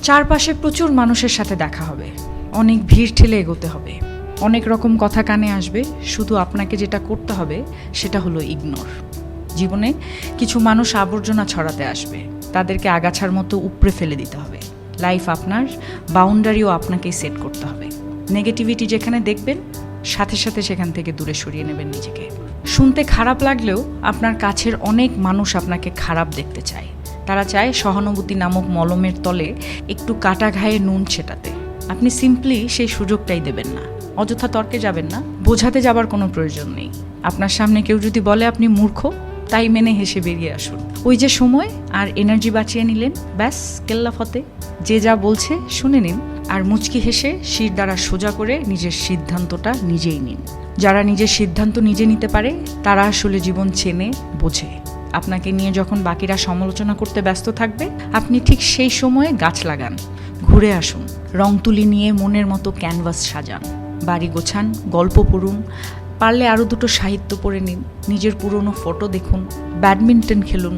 চারপাশে প্রচুর মানুষের সাথে দেখা হবে, অনেক ভিড় ঠেলে এগোতে হবে, অনেক রকম কথা কানে আসবে। শুধু আপনাকে যেটা করতে হবে সেটা হলো ইগনোর। জীবনে কিছু মানুষ আবর্জনা ছড়াতে আসবে, তাদেরকে আগাছার মতো উপড়ে ফেলে দিতে হবে। লাইফ আপনার, বাউন্ডারিও আপনাকেই সেট করতে হবে। নেগেটিভিটি যেখানে দেখবেন সাথে সাথে সেখান থেকে দূরে সরিয়ে নেবেন নিজেকে। শুনতে খারাপ লাগলেও আপনার কাছের অনেক মানুষ আপনাকে খারাপ দেখতে চায়। তারা চায় সহানুভূতি নামক মলমের তলে একটু কাটা ঘায়ে নুন ছেটাতে। আপনি সিম্পলি সেই সুযোগটাই দেবেন না। অযথা তর্কে যাবেন না, বোঝাতে যাবার কোনো প্রয়োজন নেই। আপনার সামনে কেউ যদি বলে আপনি মূর্খ, তাই মেনে হেসে বেরিয়ে আসুন। ওই যে সময় আর এনার্জি বাঁচিয়ে নিলেন, ব্যাস কেল্লা ফতে। যে যা বলছে শুনে নিন, আর মুচকি হেসে শির দ্বারা সোজা করে নিজের সিদ্ধান্তটা নিজেই নিন। যারা নিজের সিদ্ধান্ত নিজে নিতে পারে তারা আসলে জীবন চেনে, বোঝে। আপনাকে নিয়ে যখন বাকিরা সমালোচনা করতে ব্যস্ত থাকবে, আপনি ঠিক সেই সময়ে গাছ লাগান, ঘুরে আসুন, রং তুলি নিয়ে মনের মতো ক্যানভাস সাজান, বাড়ি গোছান, গল্প পড়ুন, পারলে আরও দুটো সাহিত্য পড়ে নিন, নিজের পুরনো ফটো দেখুন, ব্যাডমিন্টন খেলুন,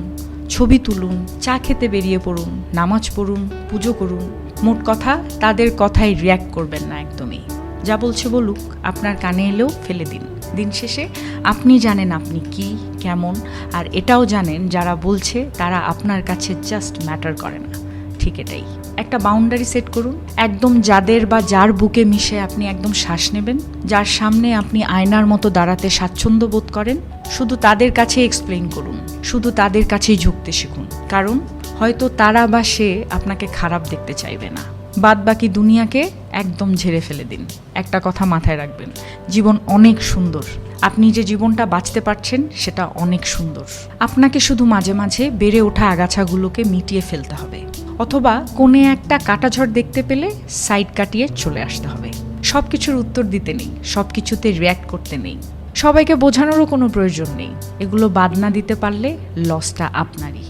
ছবি তুলুন, চা খেতে বেরিয়ে পড়ুন, নামাজ পড়ুন, পুজো করুন। মোট কথা, তাদের কথায় রিয়্যাক্ট করবেন না একদমই। যা বলছে বলুক, আপনার কানে এলেও ফেলে দিন। দিন শেষে আপনি জানেন আপনি কি, কেমন, আর এটাও জানেন যারা বলছে তারা আপনার কাছে জাস্ট ম্যাটার করে না। ঠিক এটাই। একটা বাউন্ডারি সেট করুন, একদম যাদের বা যার বুকে মিশে আপনি একদম শ্বাস নেবেন, যার সামনে আপনি আয়নার মতো দাঁড়াতে স্বাচ্ছন্দ্য বোধ করেন, শুধু তাদের কাছে এক্সপ্লেইন করুন, শুধু তাদের কাছেই ঝুঁকতে শিখুন। কারণ হয়তো তারা বা সে আপনাকে খারাপ দেখতে চাইবে না। বাদ বাকি দুনিয়াকে একদম ঝেড়ে ফেলে দিন। একটা কথা মাথায় রাখবেন, জীবন অনেক সুন্দর। আপনি যে জীবনটা বাঁচতে পারছেন সেটা অনেক সুন্দর। আপনাকে শুধু মাঝে মাঝে বেড়ে ওঠা আগাছাগুলোকে মিটিয়ে ফেলতে হবে, অথবা কোণে একটা কাটাঝড় দেখতে পেলে সাইড কাটিয়ে চলে আসতে হবে। সব কিছুর উত্তর দিতে নেই, সব কিছুতে রিয়্যাক্ট করতে নেই, সবাইকে বোঝানোরও কোনো প্রয়োজন নেই। এগুলো বাদ না দিতে পারলে লসটা আপনারই।